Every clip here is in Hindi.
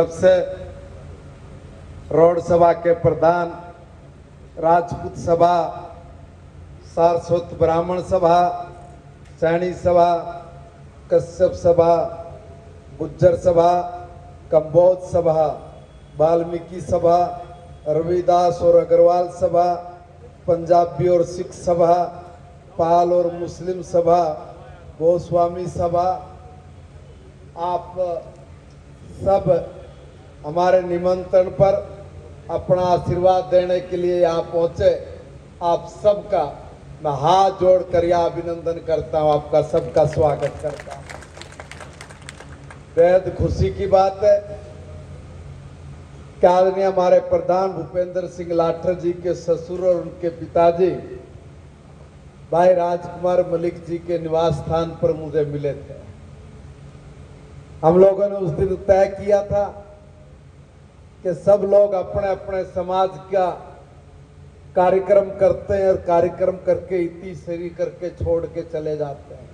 सबसे रोड सभा के प्रधान, राजपूत सभा, सारस्वत ब्राह्मण सभा, सैनी सभा, कश्यप सभा, गुज्जर सभा, कंबोज सभा, वाल्मीकि सभा, रविदास और अग्रवाल सभा, पंजाबी और सिख सभा, पाल और मुस्लिम सभा, गोस्वामी सभा, आप सब हमारे निमंत्रण पर अपना आशीर्वाद देने के लिए यहाँ पहुंचे। आप सबका मैं हाथ जोड़कर यह अभिनंदन करता हूँ, आपका सबका स्वागत करता हूँ। बेहद खुशी की बात है कि आदरणीय हमारे प्रधान भूपेंद्र सिंह लाठर जी के ससुर और उनके पिताजी भाई राजकुमार मलिक जी के निवास स्थान पर मुझे मिले थे। हम लोगों ने उस दिन तय किया था कि सब लोग अपने अपने समाज का कार्यक्रम करते हैं और कार्यक्रम करके इति सरी करके छोड़ के चले जाते हैं।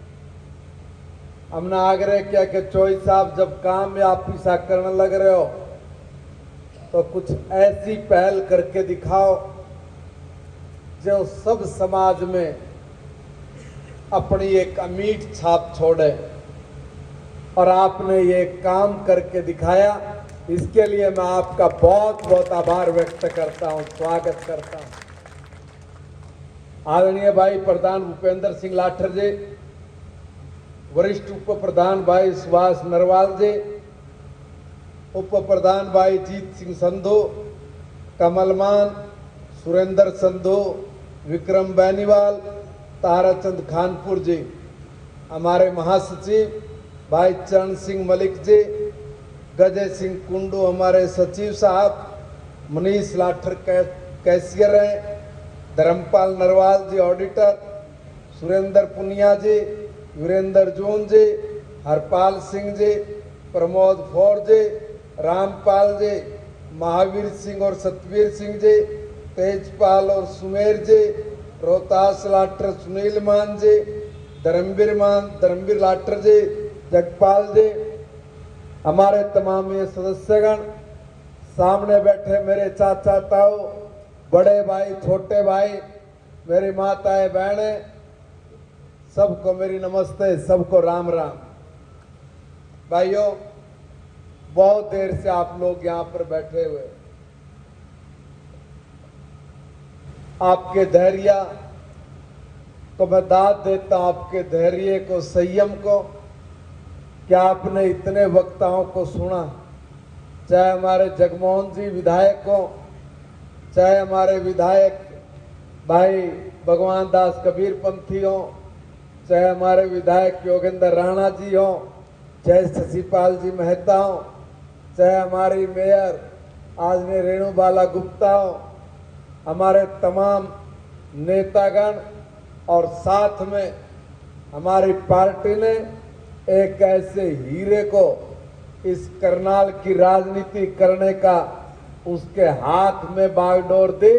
हमने आग्रह किया कि चोई साहब, जब काम या ऑफिस करने लग रहे हो तो कुछ ऐसी पहल करके दिखाओ जो सब समाज में अपनी एक अमीट छाप छोड़े, और आपने ये काम करके दिखाया। इसके लिए मैं आपका बहुत बहुत आभार व्यक्त करता हूं, स्वागत करता हूं। आदरणीय भाई प्रधान भूपेंद्र सिंह लाठर जी, वरिष्ठ उप प्रधान भाई सुभाष नरवाल जी, उप प्रधान भाई जीत सिंह संधू, कमलमान, सुरेंद्र संधू, विक्रम बैनीवाल, ताराचंद खानपुर जी, हमारे महासचिव भाई चरण सिंह मलिक जी, गजय सिंह कुंडू हमारे सचिव साहब, मनीष लाठर कैशियर हैं, धर्मपाल नरवाल जी ऑडिटर, सुरेंद्र पुनिया जी, वीरेंद्र जून जी, हरपाल सिंह जी, प्रमोद फौर जी, रामपाल जी, महावीर सिंह और सतवीर सिंह जी, तेजपाल और सुमेर जी, रोहतास लाठर सुनील मान जी, धर्मवीर लाठर जी, जगपाल जी, हमारे तमाम ये सदस्यगण, सामने बैठे मेरे चाचा ताऊ, बड़े भाई, छोटे भाई, मेरी माताएं बहनें, सबको मेरी नमस्ते, सबको राम राम। भाइयों, बहुत देर से आप लोग यहाँ पर बैठे हुए, आपके धैर्य को मैं दाद देता हूं, आपके धैर्य को, संयम को, कि आपने इतने वक्ताओं को सुना, चाहे हमारे जगमोहन जी विधायक हो, चाहे हमारे विधायक भाई भगवान दास कबीर पंथी हो, चाहे हमारे विधायक योगेंद्र राणा जी हो, चाहे शशिपाल जी मेहता हो, चाहे हमारी मेयर आदरणीय रेणुबाला गुप्ता हो, हमारे तमाम नेतागण, और साथ में हमारी पार्टी ने एक ऐसे हीरे को इस करनाल की राजनीति करने का उसके हाथ में बागडोर दी,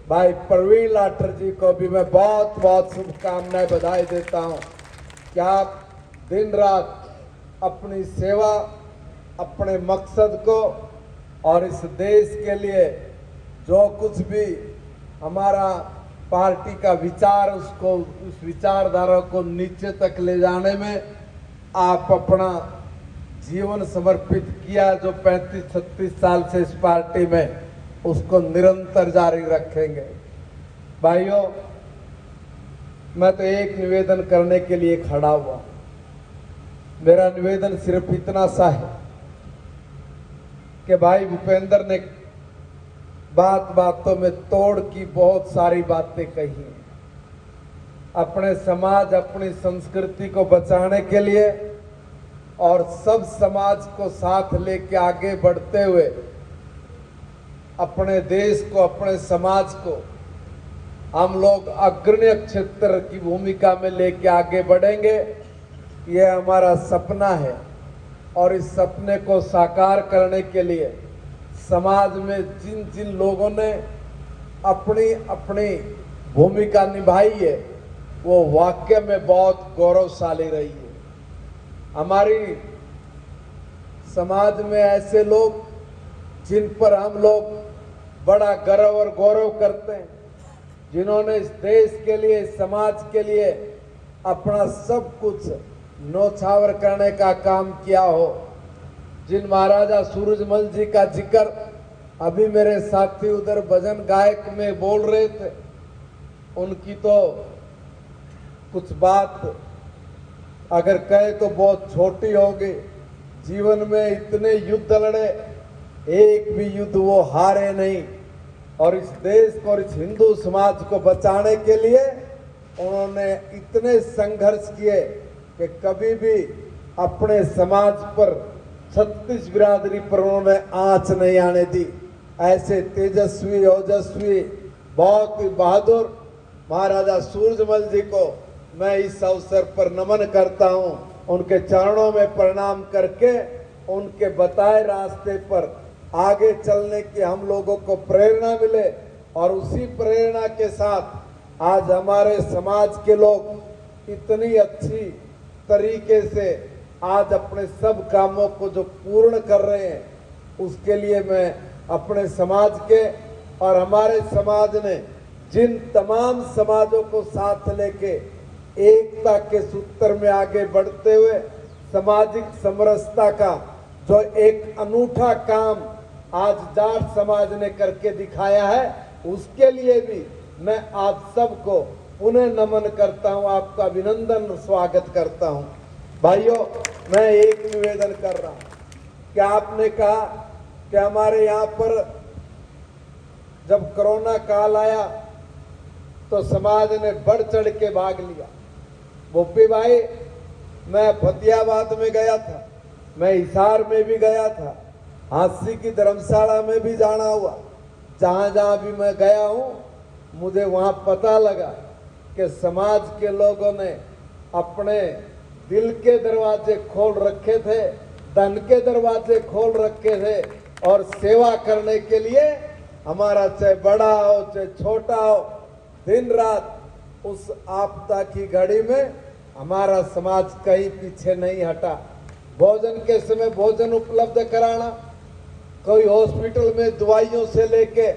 भाई प्रवीण लाठर जी को भी मैं बहुत बहुत शुभकामनाएं, बधाई देता हूं कि आप दिन रात अपनी सेवा, अपने मकसद को और इस देश के लिए जो कुछ भी हमारा पार्टी का विचार, उसको, उस विचारधारा को नीचे तक ले जाने में आप अपना जीवन समर्पित किया, जो 35-36 साल से इस पार्टी में, उसको निरंतर जारी रखेंगे। भाइयों, मैं तो एक निवेदन करने के लिए खड़ा हुआ। मेरा निवेदन सिर्फ इतना सा है कि भाई भूपेंद्र ने बात बातों में तोड़ की बहुत सारी बातें कही हैं। अपने समाज, अपनी संस्कृति को बचाने के लिए और सब समाज को साथ लेके आगे बढ़ते हुए अपने देश को, अपने समाज को हम लोग अग्रणी क्षेत्र की भूमिका में लेके आगे बढ़ेंगे, यह हमारा सपना है। और इस सपने को साकार करने के लिए समाज में जिन जिन लोगों ने अपनी अपनी भूमिका निभाई है, वो वाकई में बहुत गौरवशाली रही है। हमारी समाज में ऐसे लोग जिन पर हम लोग बड़ा गर्व और गौरव करते हैं, जिन्होंने इस देश के लिए, समाज के लिए अपना सब कुछ न्योछावर करने का काम किया हो, जिन महाराजा सूरजमल जी का जिक्र अभी मेरे साथी उधर भजन गायक में बोल रहे थे, उनकी तो कुछ बात अगर कहे तो बहुत छोटी होगी। जीवन में इतने युद्ध लड़े, एक भी युद्ध वो हारे नहीं, और इस देश को और इस हिंदू समाज को बचाने के लिए उन्होंने इतने संघर्ष किए कि कभी भी अपने समाज पर, छत्तीस बिरादरी पर उन्होंने आंच नहीं आने दी। ऐसे तेजस्वी, ओजस्वी, बहुत ही बहादुर महाराजा सूरजमल जी को मैं इस अवसर पर नमन करता हूं। उनके चरणों में प्रणाम करके उनके बताए रास्ते पर आगे चलने की हम लोगों को प्रेरणा मिले, और उसी प्रेरणा के साथ आज हमारे समाज के लोग इतनी अच्छी तरीके से आज अपने सब कामों को जो पूर्ण कर रहे हैं, उसके लिए मैं अपने समाज के और हमारे समाज ने जिन तमाम समाजों को साथ लेके एकता के सूत्र में आगे बढ़ते हुए सामाजिक समरसता का जो एक अनूठा काम आज जाट समाज ने करके दिखाया है, उसके लिए भी मैं आप सबको पुनः नमन करता हूं, आपका अभिनंदन स्वागत करता हूं। भाइयों, मैं एक निवेदन कर रहा हूं कि आपने कहा कि हमारे यहाँ पर जब कोरोना काल आया तो समाज ने बढ़ चढ़ के भाग लिया। भोपी भाई, मैं फतेहाबाद में गया था, मैं हिसार में भी गया था, हांसी की धर्मशाला में भी जाना हुआ। जहां जहां भी मैं गया हूं, मुझे वहां पता लगा कि समाज के लोगों ने अपने दिल के दरवाजे खोल रखे थे, धन के दरवाजे खोल रखे थे, और सेवा करने के लिए हमारा चाहे बड़ा हो चाहे छोटा हो, दिन रात उस आपदा की घड़ी में हमारा समाज कहीं पीछे नहीं हटा। भोजन के समय भोजन उपलब्ध कराना, कोई हॉस्पिटल में दवाइयों से लेके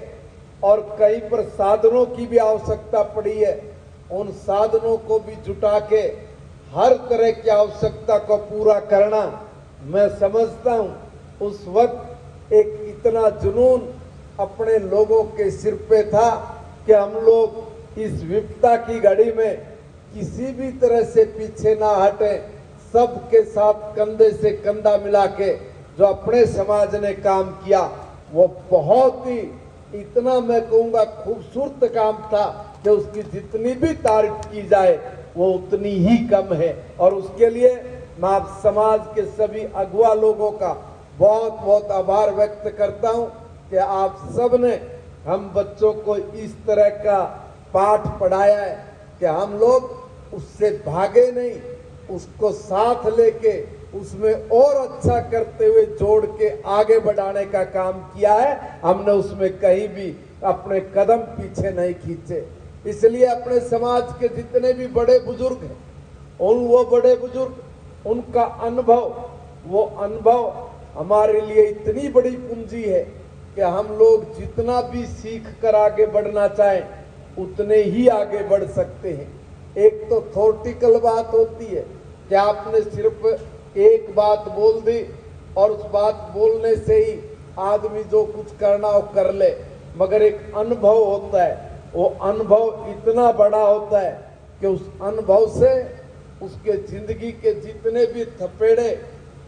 और कहीं पर साधनों की भी आवश्यकता पड़ी है, उन साधनों को भी जुटा के हर तरह की आवश्यकता को पूरा करना। मैं समझता हूं उस वक्त एक इतना जुनून अपने लोगों के सिर पे था कि हम लोग इस विपदा की घड़ी में किसी भी तरह से पीछे ना हटे, सबके साथ कंधे से कंधा मिला के जो अपने समाज ने काम किया, वो बहुत ही, इतना मैं कहूँगा, खूबसूरत काम था कि उसकी जितनी भी तारीफ की जाए वो उतनी ही कम है। और उसके लिए मैं आप समाज के सभी अगुवा लोगों का बहुत बहुत आभार व्यक्त करता हूं कि आप सब ने हम बच्चों को इस तरह का पाठ पढ़ाया है कि हम लोग उससे भागे नहीं, उसको साथ लेके उसमें और अच्छा करते हुए जोड़ के आगे बढ़ाने का काम किया है। हमने उसमें कहीं भी अपने कदम पीछे नहीं खींचे। इसलिए अपने समाज के जितने भी बड़े बुजुर्ग हैं, वो बड़े बुजुर्ग, उनका अनुभव, वो अनुभव हमारे लिए इतनी बड़ी पूंजी है कि हम लोग जितना भी सीख कर आगे बढ़ना चाहें उतने ही आगे बढ़ सकते हैं। एक तो थ्योरेटिकल बात होती है कि आपने सिर्फ एक बात बोल दी और उस बात बोलने से ही आदमी जो कुछ करना हो कर ले, मगर एक अनुभव होता है, वो अनुभव इतना बड़ा होता है कि उस अनुभव से उसके जिंदगी के जितने भी थपेड़े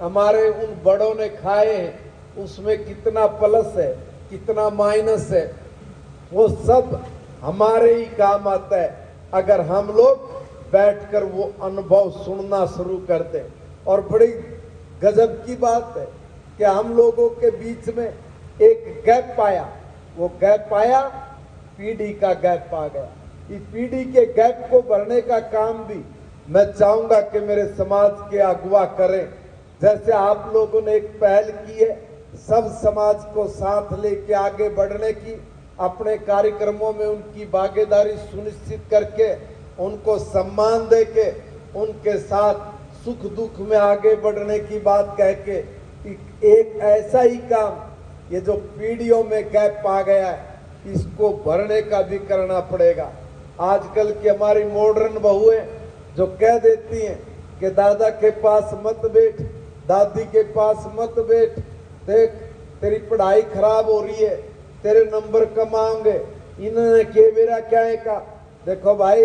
हमारे उन बड़ों ने खाए हैं, उसमें कितना प्लस है कितना माइनस है, वो सब हमारे ही काम आता है अगर हम लोग बैठकर वो अनुभव सुनना शुरू कर दें। और बड़ी गजब की बात है कि हम लोगों के बीच में एक गैप आया, वो गैप आया, पीढ़ी का गैप आ गया। इस पीढ़ी के गैप को भरने का काम भी मैं चाहूंगा कि मेरे समाज के अगुवा करें। जैसे आप लोगों ने एक पहल की है सब समाज को साथ लेके आगे बढ़ने की, अपने कार्यक्रमों में उनकी भागीदारी सुनिश्चित करके उनको सम्मान देके उनके साथ सुख दुख में आगे बढ़ने की बात कह के एक ऐसा ही काम ये जो पीढ़ियों में गैप आ गया है, इसको भरने का भी करना पड़ेगा। आजकल की हमारी मॉडर्न बहुएं जो कह देती हैं कि दादा के पास मत बैठ, दादी के पास मत बैठ, देख तेरी पढ़ाई खराब हो रही है, तेरे नंबर कम आएंगे, इन्होंने के मेरा क्या है का। देखो भाई,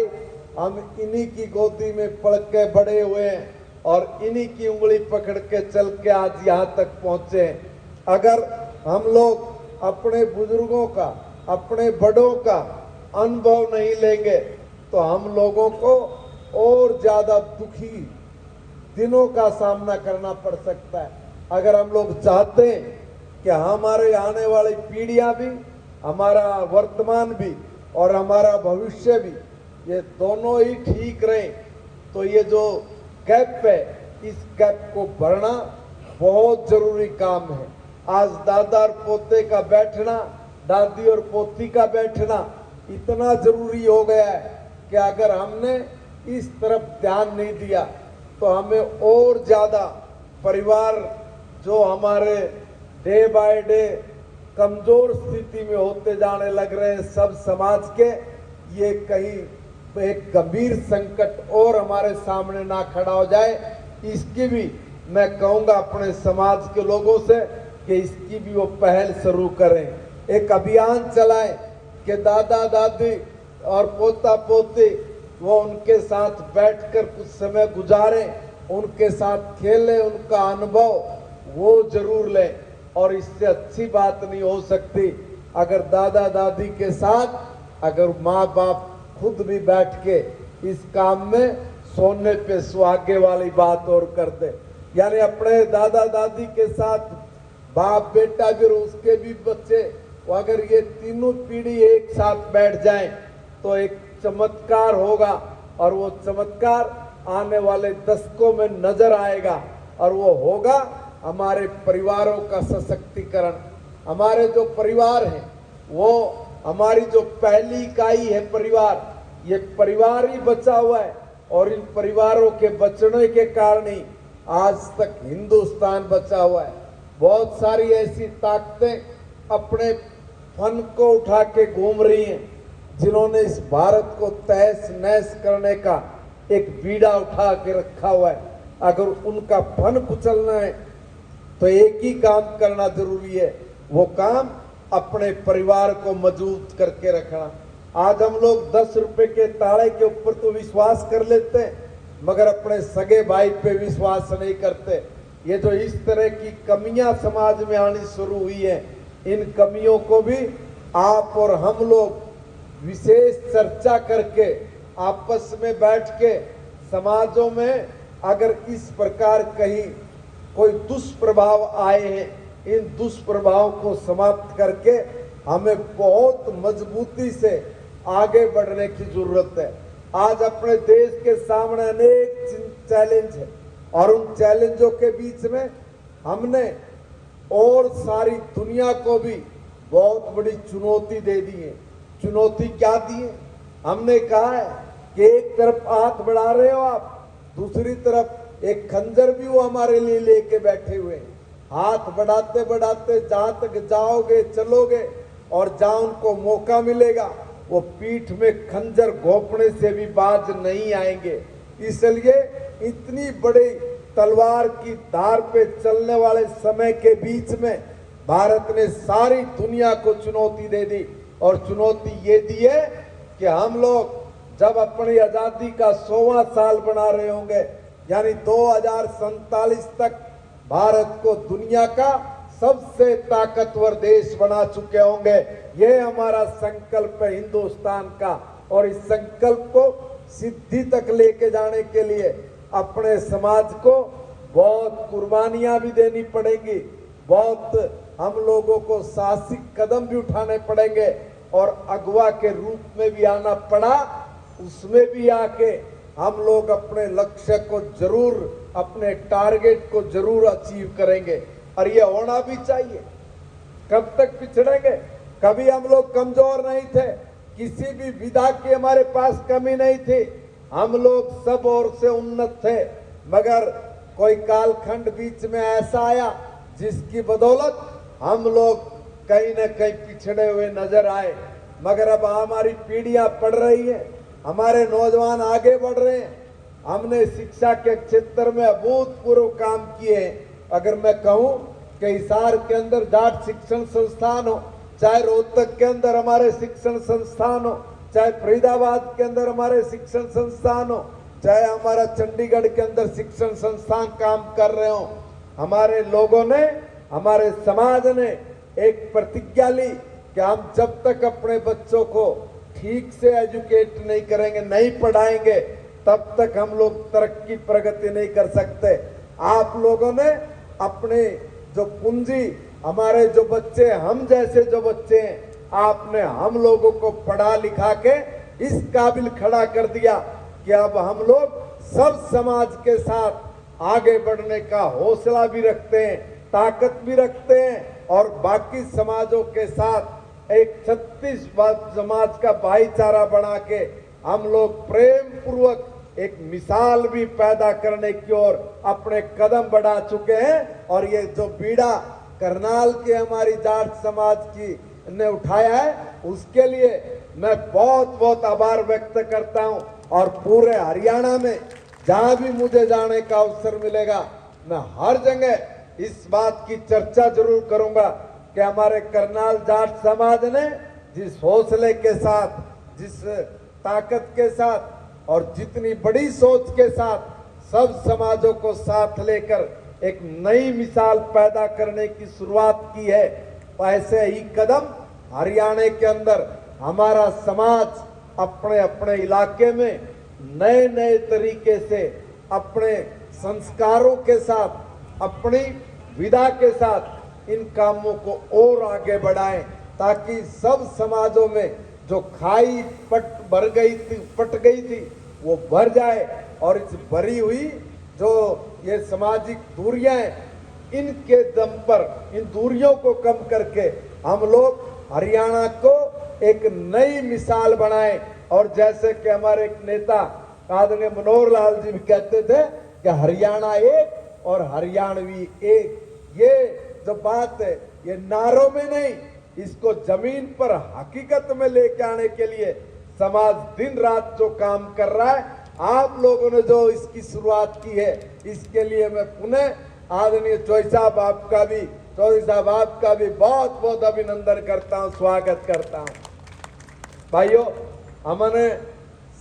हम इन्हीं की गोदी में पड़ के बड़े हुए हैं और इन्हीं की उंगली पकड़ के चल के आज यहाँ तक पहुंचे हैं। अगर हम लोग अपने बुजुर्गों का, अपने बड़ों का अनुभव नहीं लेंगे तो हम लोगों को और ज्यादा दुखी दिनों का सामना करना पड़ सकता है। अगर हम लोग चाहते हैं कि हमारे आने वाली पीढ़ियां भी, हमारा वर्तमान भी और हमारा भविष्य भी, ये दोनों ही ठीक रहे, तो ये जो गैप है, इस गैप को भरना बहुत जरूरी काम है। आज दादा और पोते का बैठना, दादी और पोती का बैठना इतना जरूरी हो गया है कि अगर हमने इस तरफ ध्यान नहीं दिया तो हमें और ज्यादा परिवार जो हमारे डे बाय डे कमजोर स्थिति में होते जाने लग रहे हैं सब समाज के, ये कहीं एक गंभीर संकट और हमारे सामने ना खड़ा हो जाए, इसकी भी मैं कहूंगा अपने समाज के लोगों से कि इसकी भी वो पहल शुरू करें। एक अभियान चलाएं कि दादा दादी और पोता पोती वो उनके साथ बैठकर कुछ समय गुजारें, उनके साथ खेलें, उनका अनुभव वो जरूर लें। और इससे अच्छी बात नहीं हो सकती अगर दादा दादी के साथ अगर माँ बाप खुद भी बैठ के इस काम में सोने पे सुहागे वाली बात और कर दे। यानी अपने दादा दादी के साथ बाप बेटा भी और उसके भी बच्चे, अगर ये तीनों पीढ़ी एक साथ बैठ जाएं तो एक चमत्कार होगा और वो चमत्कार आने वाले दशकों में नजर आएगा और वो होगा हमारे परिवारों का सशक्तिकरण। हमारे जो परिवार हैं वो हमारी जो पहली इकाई है परिवार, ये परिवार ही बचा हुआ है और इन परिवारों के बचने के कारण ही आज तक हिंदुस्तान बचा हुआ है। बहुत सारी ऐसी ताकतें अपने फन को उठा के घूम रही हैं जिन्होंने इस भारत को तहस नहस करने का एक बीड़ा उठा के रखा हुआ है। अगर उनका फन कुचलना है तो एक ही काम करना जरूरी है, वो काम अपने परिवार को मजबूत करके रखना। आज हम लोग 10 रुपए के ताले के ऊपर तो विश्वास कर लेते हैं मगर अपने सगे भाई पे विश्वास नहीं करते। ये जो इस तरह की कमियां समाज में आनी शुरू हुई है, इन कमियों को भी आप और हम लोग विशेष चर्चा करके आपस में बैठ के समाजों में अगर इस प्रकार कहीं कोई दुष्प्रभाव आए हैं, इन दुष्प्रभाव को समाप्त करके हमें बहुत मजबूती से आगे बढ़ने की जरूरत है। आज अपने देश के सामने अनेक चैलेंज है और उन चैलेंजों के बीच में हमने और सारी दुनिया को भी बहुत बड़ी चुनौती दे दी है। चुनौती क्या दी है? हमने कहा है कि एक तरफ हाथ बढ़ा रहे हो आप, दूसरी तरफ एक खंजर भी वो हमारे लिए लेके बैठे हुए हैं। हाथ बढ़ाते बढ़ाते जहां तक जाओगे चलोगे और जहां उनको मौका मिलेगा वो पीठ में खंजर घोंपने से भी बाज नहीं आएंगे। इसलिए इतनी बड़ी तलवार की धार पे चलने वाले समय के बीच में भारत ने सारी दुनिया को चुनौती दे दी और चुनौती ये दी है कि हम लोग जब अपनी आजादी का 100वां साल बना रहे होंगे, यानी 2047 तक भारत को दुनिया का सबसे ताकतवर देश बना चुके होंगे। ये हमारा संकल्प है हिंदुस्तान का और इस संकल्प को सिद्धि तक लेके जाने के लिए अपने समाज को बहुत कुर्बानियां भी देनी पड़ेंगी, बहुत हम लोगों को साहसिक कदम भी उठाने पड़ेंगे और अगवा के रूप में भी आना पड़ा, उसमें भी आके हम लोग अपने लक्ष्य को जरूर, अपने टारगेट को जरूर अचीव करेंगे और ये होना भी चाहिए। कब तक पिछड़ेंगे? कभी हम लोग कमजोर नहीं थे, किसी भी विधा की हमारे पास कमी नहीं थी, हम लोग सब ओर से उन्नत थे, मगर कोई कालखंड बीच में ऐसा आया जिसकी बदौलत हम लोग कहीं न कहीं पिछड़े हुए नजर आए, मगर अब हमारी पीढ़ियां पढ़ रही है, हमारे नौजवान आगे बढ़ रहे हैं। हमने शिक्षा के क्षेत्र में अभूतपूर्व काम किए। अगर मैं कहूं कि हिसार के अंदर जाट शिक्षण संस्थान हो, चाहे रोहतक के अंदर हमारे शिक्षण संस्थान हो, चाहे फरीदाबाद के अंदर हमारे शिक्षण संस्थान हो, चाहे हमारा चंडीगढ़ के अंदर शिक्षण संस्थान काम कर रहे हो, हमारे लोगों ने, हमारे समाज ने एक प्रतिज्ञा ली कि हम जब तक अपने बच्चों को ठीक से एजुकेट नहीं करेंगे, नहीं पढ़ाएंगे, तब तक हम लोग तरक्की प्रगति नहीं कर सकते। आप लोगों ने अपने जो पूंजी, हमारे जो बच्चे, हम जैसे जो बच्चे हैं, आपने हम लोगों को पढ़ा लिखा के इस काबिल खड़ा कर दिया कि अब हम लोग सब समाज के साथ आगे बढ़ने का हौसला भी रखते हैं, ताकत भी रखते हैं और बाकी समाजों के साथ एक 36 समाज का भाईचारा बना के हम लोग प्रेम पूर्वक एक मिसाल भी पैदा करने की ओर अपने कदम बढ़ा चुके हैं। और ये जो बीड़ा करनाल के हमारी जाट समाज की ने उठाया है, उसके लिए मैं बहुत बहुत आभार व्यक्त करता हूं। और पूरे हरियाणा में जहां भी मुझे जाने का अवसर मिलेगा, मैं हर जगह इस बात की चर्चा जरूर करूंगा कि हमारे करनाल जाट समाज ने जिस हौसले के साथ, जिस ताकत के साथ और जितनी बड़ी सोच के साथ सब समाजों को साथ लेकर एक नई मिसाल पैदा करने की शुरुआत की है, ऐसे ही कदम हरियाणा के अंदर हमारा समाज अपने अपने इलाके में नए नए तरीके से अपने संस्कारों के साथ, अपनी विधा के साथ इन कामों को और आगे बढ़ाएं, ताकि सब समाजों में जो खाई पट गई थी वो भर जाए। और इस भरी हुई जो ये सामाजिक दूरियां हैं, इनके दम पर इन दूरियों को कम करके हम लोग हरियाणा को एक नई मिसाल बनाएं। और जैसे कि हमारे एक नेता आदरणीय मनोहर लाल जी भी कहते थे कि हरियाणा एक और हरियाणवी एक, ये जो बात है ये नारों में नहीं, इसको जमीन पर हकीकत में लेके आने के लिए समाज दिन रात जो काम कर रहा है, आप लोगों ने जो इसकी शुरुआत की है, इसके लिए मैं पुनः आदरणीय चौधरी साहब आपका भी बहुत बहुत अभिनंदन करता हूं, स्वागत करता हूं। भाइयों, हमने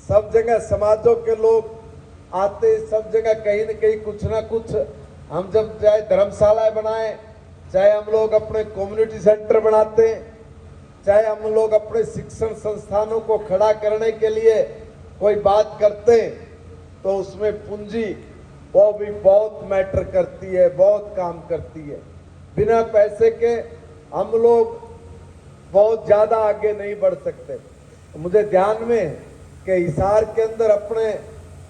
सब जगह समाजों के लोग आते, सब जगह कहीं न कहीं कुछ ना कुछ, हम जब चाहे धर्मशालाएं बनाए, चाहे हम लोग अपने कम्युनिटी सेंटर बनाते हैं, चाहे हम लोग अपने शिक्षण संस्थानों को खड़ा करने के लिए कोई बात करते हैं, तो उसमें पूंजी वो भी बहुत मैटर करती है, बहुत काम करती है। बिना पैसे के हम लोग बहुत ज्यादा आगे नहीं बढ़ सकते। मुझे ध्यान में है कि हिसार के अंदर अपने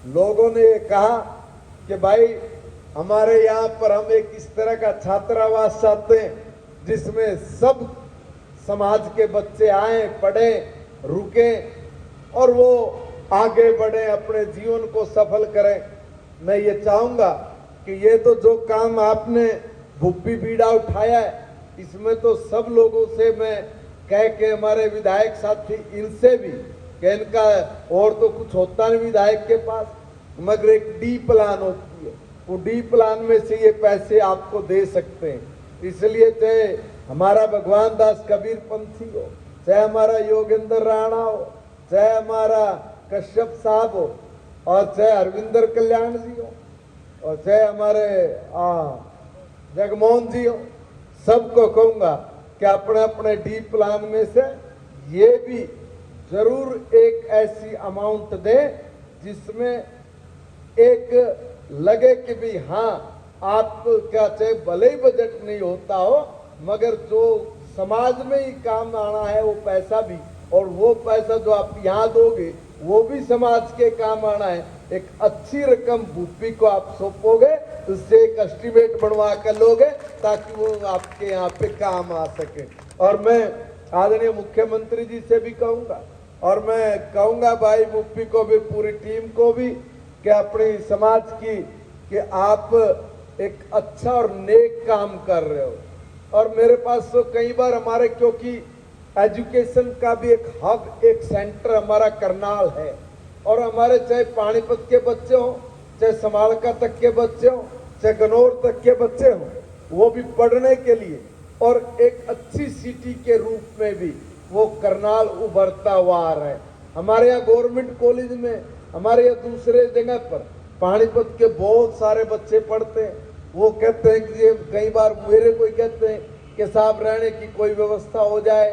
लोगों ने ये कहा कि भाई हमारे यहाँ पर हम एक इस तरह का छात्रावास चाहते हैं जिसमें सब समाज के बच्चे आए, पढ़े, रुके और वो आगे बढ़े, अपने जीवन को सफल करें। मैं ये चाहूंगा कि ये तो जो काम आपने भुप्पी बीड़ा उठाया है, इसमें तो सब लोगों से मैं कह के, हमारे विधायक साथी इनसे भी कि इनका और तो कुछ होता नहीं विधायक के पास, मगर एक डी प्लान होती है, वो डी प्लान में से ये पैसे आपको दे सकते हैं। इसलिए चाहे हमारा भगवान दास कबीर पंथी हो, चाहे हमारा योगेंद्र राणा हो, चाहे हमारा कश्यप साहब हो, और चाहे अरविंदर कल्याण जी हो, और चाहे हमारे जगमोहन जी हो, सबको कहूंगा कि अपने अपने डी प्लान में से ये भी जरूर एक ऐसी अमाउंट दे जिसमें एक लगे कि भी हाँ, आप क्या चाहे भले ही बजट नहीं होता हो, मगर जो समाज में ही काम आना है वो पैसा भी, और वो पैसा जो आप यहाँ दोगे वो भी समाज के काम आना है। एक अच्छी रकम भूपी को आप सौंपोगे, उससे एक एस्टिमेट बनवा कर लोगे ताकि वो आपके यहाँ पे काम आ सके। और मैं आदरणीय मुख्यमंत्री जी से भी कहूँगा, और मैं कहूँगा भाई भूपी को भी, पूरी टीम को भी, कि अपनी समाज की कि आप एक अच्छा और नेक काम कर रहे हो। और मेरे पास तो कई बार हमारे, क्योंकि एजुकेशन का भी एक हब, एक सेंटर हमारा करनाल है, और हमारे चाहे पानीपत के बच्चे हों, चाहे समालका तक के बच्चे हों, चाहे गनौर तक के बच्चे हों, वो भी पढ़ने के लिए और एक अच्छी सिटी के रूप में भी वो करनाल उभरता हुआ आ रहा है। हमारे यहाँ गवर्नमेंट कॉलेज में, हमारे यहाँ दूसरे जगह पर पानीपत के बहुत सारे बच्चे पढ़ते हैं। वो कहते हैं कि ये कई बार मेरे को कहते हैं कि साहब रहने की कोई व्यवस्था हो जाए,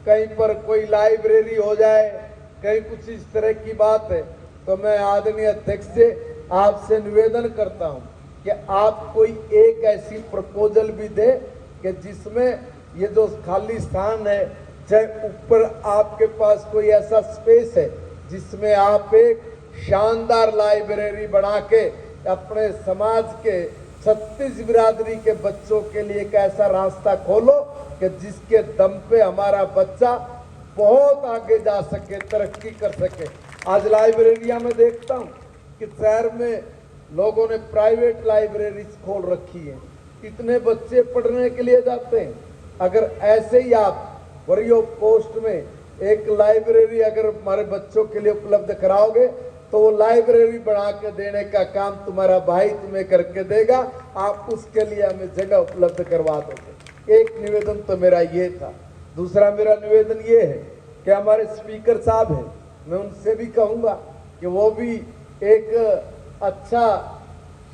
कहीं पर कोई लाइब्रेरी हो जाए, कहीं कुछ इस तरह की बात है। तो मैं आदरणीय अध्यक्ष से आपसे निवेदन करता हूं कि आप कोई एक ऐसी प्रपोजल भी दे कि जिसमें ये जो खाली स्थान है, चाहे ऊपर आपके पास कोई ऐसा स्पेस है जिसमें आप एक शानदार लाइब्रेरी बना के अपने समाज के 36 बिरादरी के बच्चों के लिए एक ऐसा रास्ता खोलो कि जिसके दम पे हमारा बच्चा बहुत आगे जा सके, तरक्की कर सके। आज लाइब्रेरिया में देखता हूँ कि शहर में लोगों ने प्राइवेट लाइब्रेरी खोल रखी है, इतने बच्चे पढ़ने के लिए जाते हैं। अगर ऐसे ही आप फ्री ऑफ कॉस्ट में एक लाइब्रेरी अगर हमारे बच्चों के लिए उपलब्ध कराओगे तो वो लाइब्रेरी बना के देने का काम तुम्हारा भाई तुम्हें करके देगा, आप उसके लिए हमें जगह उपलब्ध करवा दोगे। एक निवेदन तो मेरा ये था। दूसरा मेरा निवेदन ये है कि हमारे स्पीकर साहब हैं, मैं उनसे भी कहूँगा कि वो भी एक अच्छा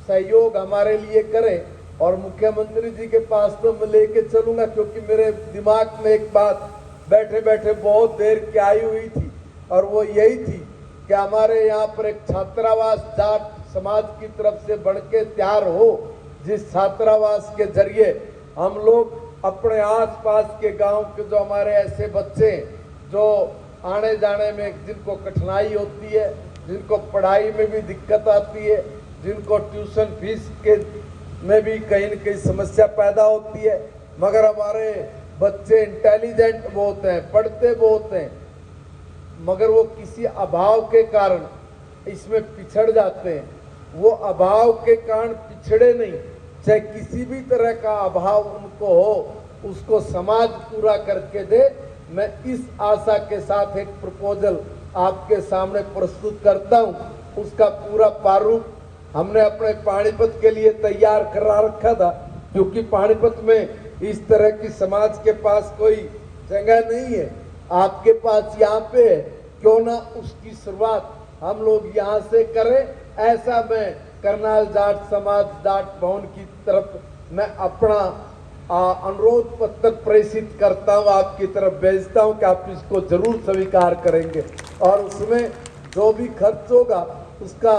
सहयोग हमारे लिए करें, और मुख्यमंत्री जी के पास तो मैं लेके चलूंगा, क्योंकि मेरे दिमाग में एक बात बैठे बैठे बहुत देर की आई हुई थी, और वो यही थी कि हमारे यहाँ पर एक छात्रावास जाट समाज की तरफ से बन के तैयार हो, जिस छात्रावास के जरिए हम लोग अपने आसपास के गांव के जो हमारे ऐसे बच्चे जो आने जाने में जिनको कठिनाई होती है, जिनको पढ़ाई में भी दिक्कत आती है, जिनको ट्यूशन फीस के में भी कहीं न कहीं समस्या पैदा होती है, मगर हमारे बच्चे इंटेलिजेंट बहुत हैं, पढ़ते बहुत हैं, मगर वो किसी अभाव के कारण इसमें पिछड़ जाते हैं। वो अभाव के कारण पिछड़े नहीं, चाहे किसी भी तरह का अभाव उनको हो, उसको समाज पूरा करके दे। मैं इस आशा के साथ एक प्रपोजल आपके सामने प्रस्तुत करता हूं। उसका पूरा प्रारूप हमने अपने पानीपत के लिए तैयार करा रखा था, क्योंकि पानीपत में इस तरह की समाज के पास कोई जगह नहीं है। आपके पास यहाँ पे है, क्यों ना उसकी शुरुआत हम लोग यहाँ से करें। ऐसा मैं करनाल जाट समाज जाट भवन की तरफ मैं अपना अनुरोध पत्र प्रेषित करता हूँ, आपकी तरफ भेजता हूँ कि आप इसको जरूर स्वीकार करेंगे, और उसमें जो भी खर्च होगा उसका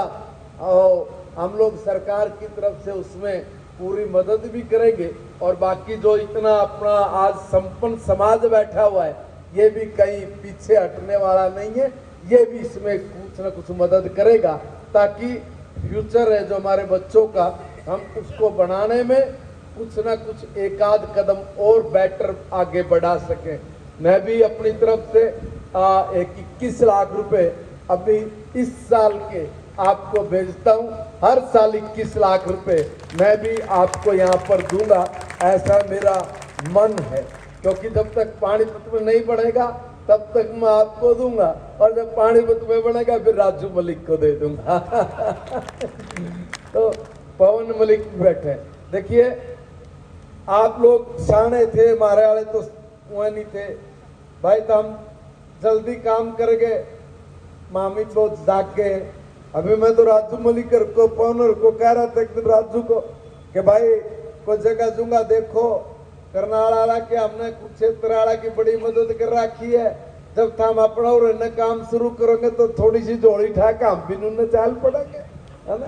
हम लोग सरकार की तरफ से उसमें पूरी मदद भी करेंगे। और बाकी जो इतना अपना आज संपन्न समाज बैठा हुआ है, ये भी कहीं पीछे हटने वाला नहीं है, ये भी इसमें कुछ ना कुछ मदद करेगा, ताकि फ्यूचर है जो हमारे बच्चों का, हम उसको बनाने में कुछ ना कुछ एक आध कदम और बेटर आगे बढ़ा सकें। मैं भी अपनी तरफ से 21 लाख रुपए अभी इस साल के आपको भेजता हूं। हर साल 21 लाख रुपए मैं भी आपको यहाँ पर दूंगा, ऐसा मेरा मन है, क्योंकि जब तक पानीपत में नहीं बढ़ेगा तब तक मैं आपको दूंगा, और जब पानीपत में बढ़ेगा फिर राजू मलिक को दे दूंगा। तो पवन मलिक बैठे, देखिए आप लोग साने थे, हमारे वाले तो वह नहीं थे भाई, तो हम जल्दी काम करेंगे, मामी बहुत जाग गए। अभी मैं तो राजू मलिकर को पवनर को कह रहा था एक दिन राजू को कि भाई कोई जगह दूंगा, देखो करनाल के हमने कुरुक्षेत्र की बड़ी मदद कर रखी है, जब हम अपना और न काम शुरू करेंगे तो थोड़ी सी जोड़ी ठाक हम भी न चाल पड़ेंगे, है ना।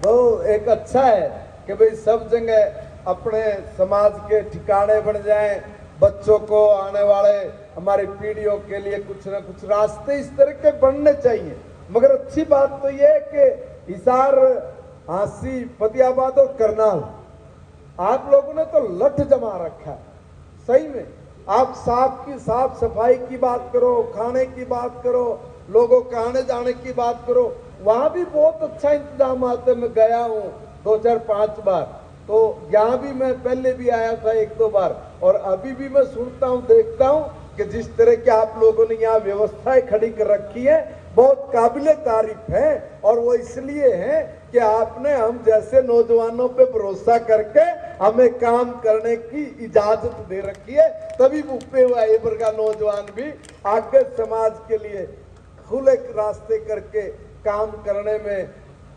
तो एक अच्छा है कि भाई सब जगह अपने समाज के ठिकाने बन जाएं, बच्चों को आने वाले हमारी पीढ़ियों के लिए कुछ ना कुछ रास्ते इस तरह के बनने चाहिए। मगर अच्छी बात तो ये है कि हिसार, हांसी, फतेहाबाद और करनाल आप लोगों ने तो लठ जमा रखा है। सही में आप साफ सफाई की बात करो, खाने की बात करो, लोगों के आने जाने की बात करो, वहां भी बहुत अच्छा इंतजाम आते। मैं गया हूँ 2 4 5 बार, तो यहाँ भी मैं पहले भी आया था एक दो बार, और अभी भी मैं सुनता हूँ, देखता हूँ कि जिस तरह की आप लोगों ने यहाँ व्यवस्थाएं खड़ी कर रखी है, बहुत काबिले तारीफ है। और वो इसलिए है कि आपने हम जैसे नौजवानों पे भरोसा करके हमें काम करने की इजाजत दे रखी है, तभी भूपे हुआ एबर का नौजवान भी आगे समाज के लिए खुले रास्ते करके काम करने में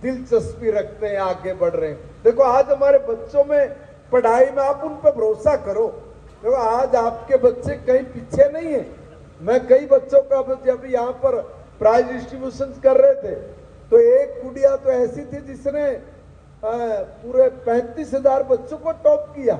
दिलचस्पी रखते हैं, आगे बढ़ रहे हैं। देखो आज हमारे बच्चों में पढ़ाई में आप उन पर भरोसा करो। देखो आज आपके बच्चे कहीं पीछे नहीं है। मैं कई बच्चों का जब यहाँ पर प्राइज डिस्ट्रीब्यूशन कर रहे थे तो एक गुड़िया तो ऐसी थी जिसने पूरे 35,000 बच्चों को टॉप किया।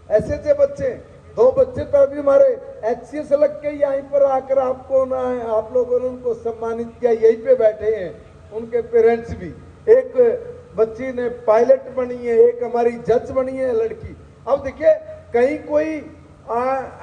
ऐसे थे बच्चे। 2 बच्चे तो अभी हमारे HCS लग के यहीं पर आकर आपको ना आप लोगों ने उनको सम्मानित किया, यहीं पे बैठे हैं उनके पेरेंट्स भी। एक बच्ची ने पायलट बनी है, एक हमारी जज बनी है लड़की। अब देखिए कहीं कोई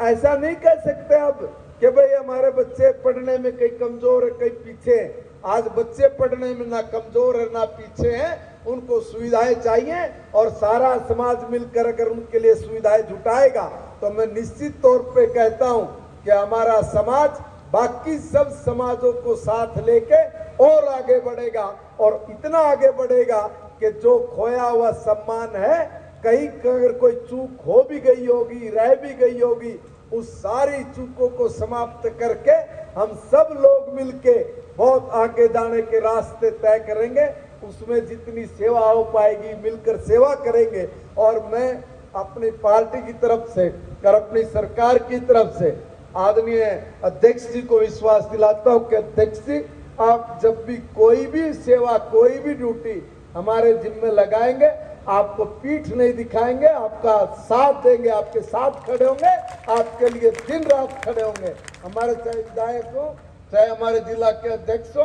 ऐसा नहीं कह सकते अब कि भाई हमारे बच्चे पढ़ने में कहीं कमजोर है कहीं पीछे है। आज बच्चे पढ़ने में ना कमजोर है ना पीछे हैं, उनको सुविधाएं चाहिए और सारा समाज मिलकर अगर उनके लिए सुविधाएं जुटाएगा तो मैं निश्चित तौर पे कहता हूं कि हमारा समाज बाकी सब समाजों को साथ लेके और आगे बढ़ेगा, और इतना आगे बढ़ेगा कि जो खोया हुआ सम्मान है, कहीं अगर कोई चूक हो भी गई होगी, रह भी गई होगी, उस सारी चूकों को समाप्त करके हम सब लोग मिलके बहुत आगे जाने के रास्ते तय करेंगे। उसमें जितनी सेवा हो पाएगी मिलकर सेवा करेंगे। और मैं अपनी पार्टी की तरफ से और अपनी सरकार की तरफ से आदरणीय अध्यक्ष जी को विश्वास दिलाता हूं कि अध्यक्ष जी आप जब भी कोई भी सेवा कोई भी ड्यूटी हमारे जिम्मे लगाएंगे, आपको पीठ नहीं दिखाएंगे, आपका साथ देंगे, आपके साथ खड़े होंगे, आपके लिए दिन रात खड़े होंगे। हमारे चाहे विधायक हो चाहे हमारे जिला के अध्यक्ष हो,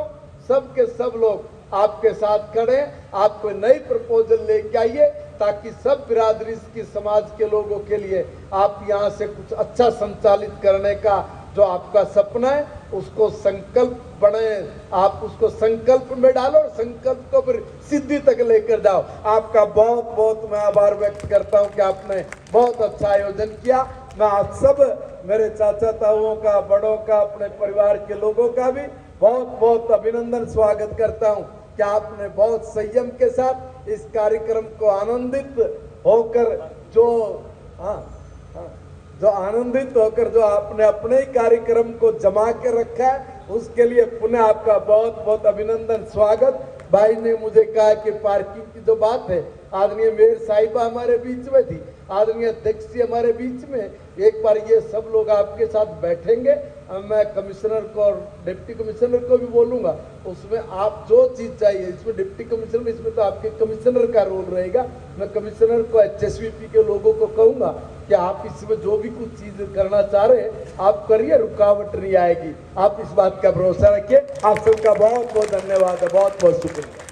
सब के सब लोग आपके साथ खड़े हैं। आप कोई नई प्रपोजल लेके आइए ताकि सब बिरादरी की समाज के लोगों के लिए आप यहाँ से कुछ अच्छा संचालित करने का जो आपका सपना है उसको संकल्प बने, आप उसको संकल्प में डालो और संकल्प को फिर सिद्धि तक लेकर जाओ। आपका बहुत बहुत मैं आभार व्यक्त करता हूं कि आपने बहुत अच्छा आयोजन किया। मैं आप सब मेरे चाचा ताऊओं का, बड़ों का, अपने परिवार के लोगों का भी बहुत बहुत अभिनंदन स्वागत करता हूं कि आपने बहुत संयम के साथ इस कार्यक्रम को आनंदित होकर जो आनंदित होकर जो आपने अपने ही कार्यक्रम को जमा के रखा है, उसके लिए पुनः आपका बहुत बहुत अभिनंदन स्वागत। भाई ने मुझे कहा कि पार्किंग की जो बात है, आदरणीय मेयर साहिबा हमारे बीच में थी, आदरणीय अध्यक्ष जी हमारे बीच में, एक बार ये सब लोग आपके साथ बैठेंगे। मैं कमिश्नर को और डिप्टी कमिश्नर को भी बोलूंगा, उसमें आप जो चीज चाहिए, इसमें डिप्टी कमिश्नर, इसमें तो आपके कमिश्नर का रोल रहेगा। मैं कमिश्नर को HSVP के लोगों को कहूंगा कि आप इसमें जो भी कुछ चीज करना चाह रहे हैं आप करिए, रुकावट नहीं आएगी। आप इस बात का भरोसा रखिए। आप सबका बहुत बहुत धन्यवाद है, बहुत बहुत शुक्रिया।